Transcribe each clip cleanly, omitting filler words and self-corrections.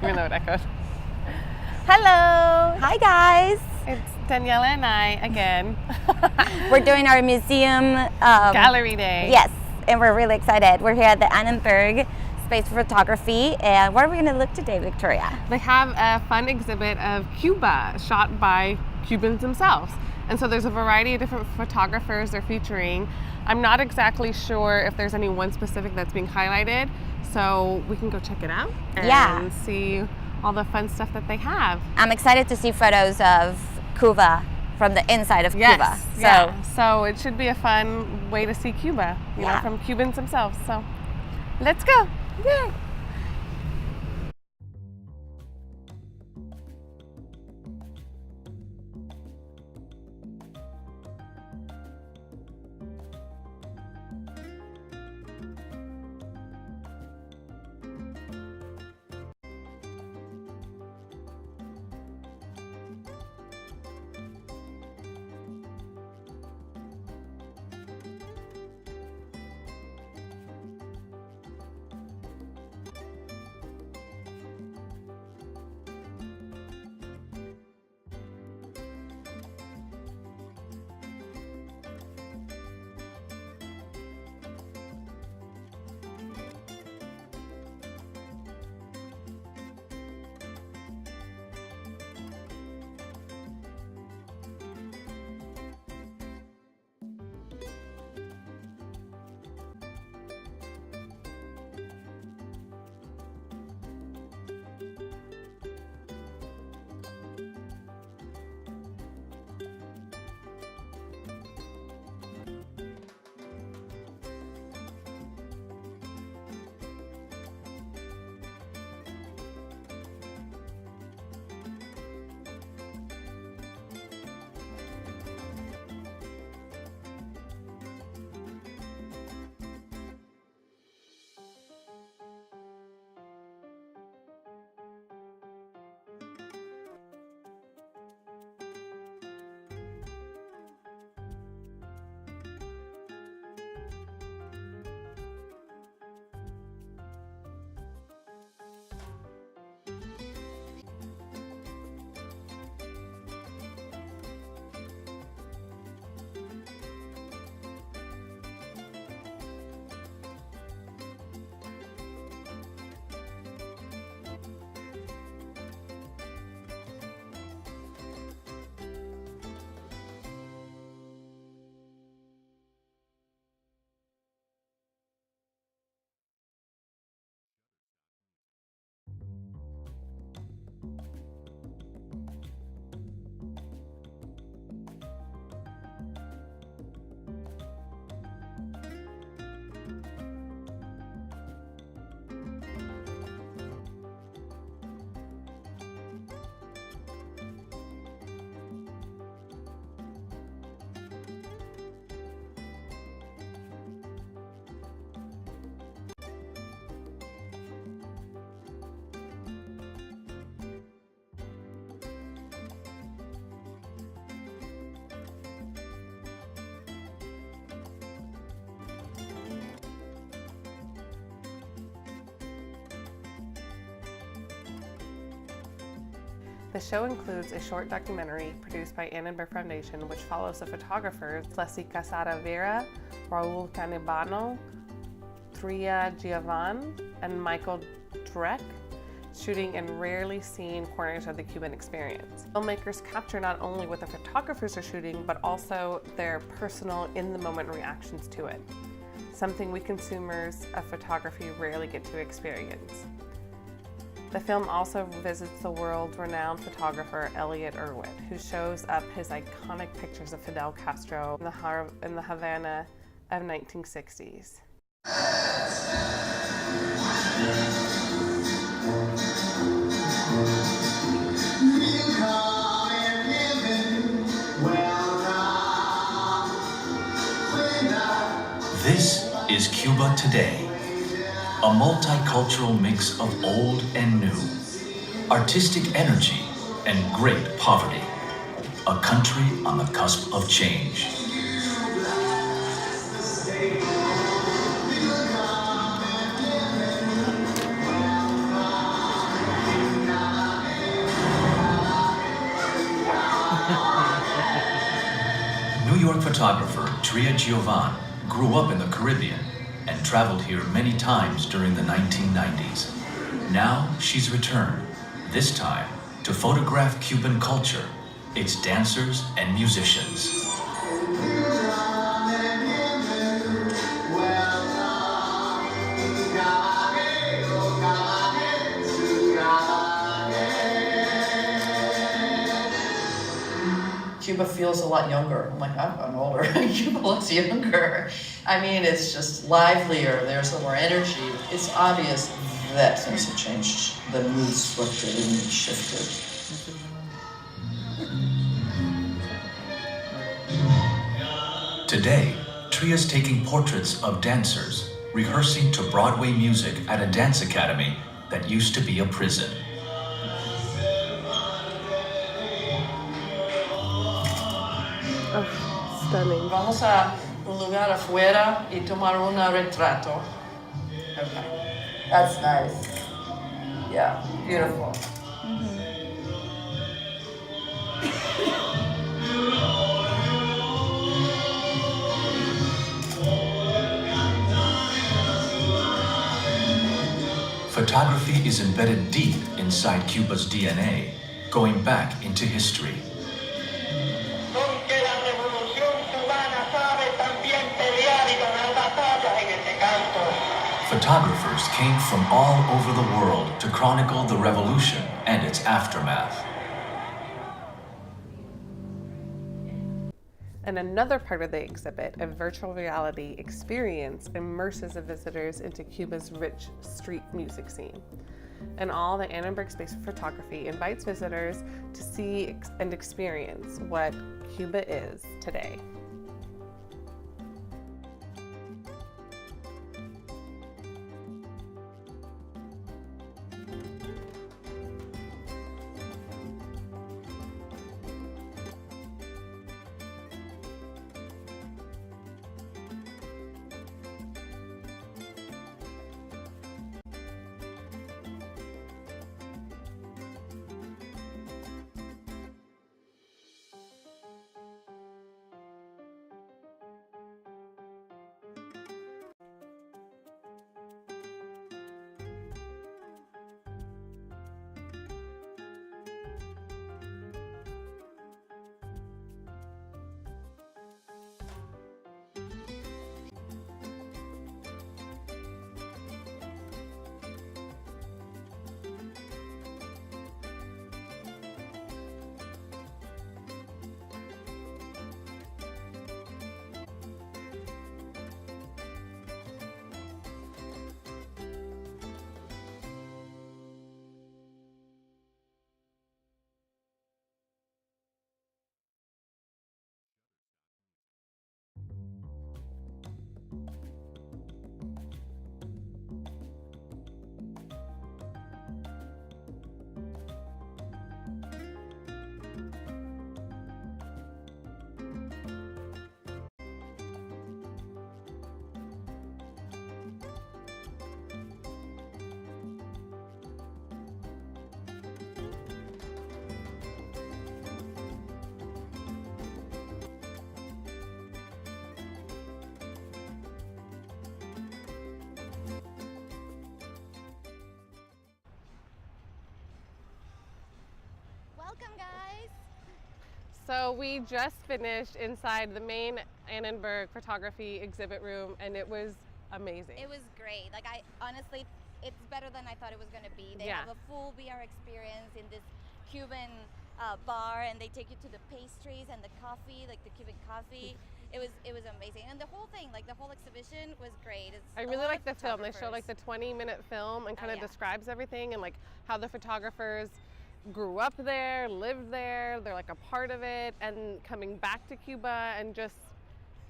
Even though it echoed. Hello! Hi guys! It's Daniela and I again. We're doing our museum Gallery day. Yes, and we're really excited. We're here at the Annenberg Space for Photography, and what are we going to look today, Victoria? They have a fun exhibit of Cuba shot by Cubans themselves. And so there's a variety of different photographers they're featuring. I'm not exactly sure if there's any one specific that's being highlighted, so we can go check it out and see all the fun stuff that they have. I'm excited to see photos of Cuba from the inside of Cuba. So it should be a fun way to see Cuba, you know, from Cubans themselves. So let's go. Yay. The show includes a short documentary produced by Annenberg Foundation, which follows the photographers Leslie Casada Vera, Raul Canibano, Tria Giovan, and Michael Drek, shooting in rarely seen corners of the Cuban experience. Filmmakers capture not only what the photographers are shooting, but also their personal, in-the-moment reactions to it, something we consumers of photography rarely get to experience. The film also visits the world-renowned photographer Elliot Erwitt, who shows up his iconic pictures of Fidel Castro in the Havana of 1960s. This is Cuba Today. A multicultural mix of old and new, artistic energy and great poverty. A country on the cusp of change. photographer Tria Giovan grew up in the Caribbean and traveled here many times during the 1990s. Now she's returned, this time to photograph Cuban culture, its dancers and musicians. Cuba feels a lot younger. I'm like, I'm older. Cuba looks younger. I mean, it's just livelier. There's a little more energy. It's obvious that things have changed. The mood shifted and shifted. Today, Tria's taking portraits of dancers, rehearsing to Broadway music at a dance academy that used to be a prison. Oh, stunning. Vamos a un lugar afuera y tomar un retrato. Okay. That's nice. Yeah, beautiful. Photography is embedded deep inside Cuba's DNA, going back into history. Photographers came from all over the world to chronicle the revolution and its aftermath. And another part of the exhibit, a virtual reality experience, immerses the visitors into Cuba's rich street music scene. And all the Annenberg Space for Photography invites visitors to see and experience what Cuba is today. Welcome, guys. So we just finished inside the main Annenberg photography exhibit room, and it was amazing. It was great. Like, I honestly, it's better than I thought it was going to be. They Yeah. have a full VR experience in this Cuban bar, and they take you to the pastries and the coffee, like the Cuban coffee. It was amazing, and the whole thing, like the whole exhibition, was great. It's I a really lot like of the film. They show like the photographers. 20-minute film and kind of yeah. describes everything and like how the photographers grew up there, lived there, they're like a part of it, and coming back to Cuba, and just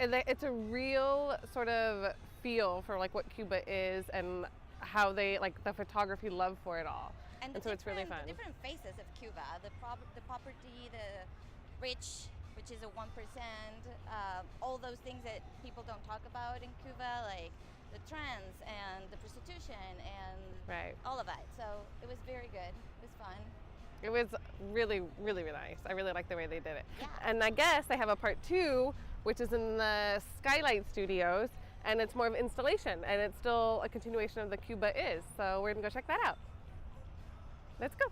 it's a real sort of feel for like what Cuba is and how they like the photography love for it all. And so it's really fun. The different faces of Cuba, the property, the rich, which is a 1%, all those things that people don't talk about in Cuba, like the trends and the prostitution and Right. all of it. So it was very good. It was fun. It was really, really, really nice. I really like the way they did it. Yeah. And I guess they have a part 2, which is in the Skylight Studios, and it's more of installation, and it's still a continuation of the Cuba Is. So we're gonna go check that out. Let's go.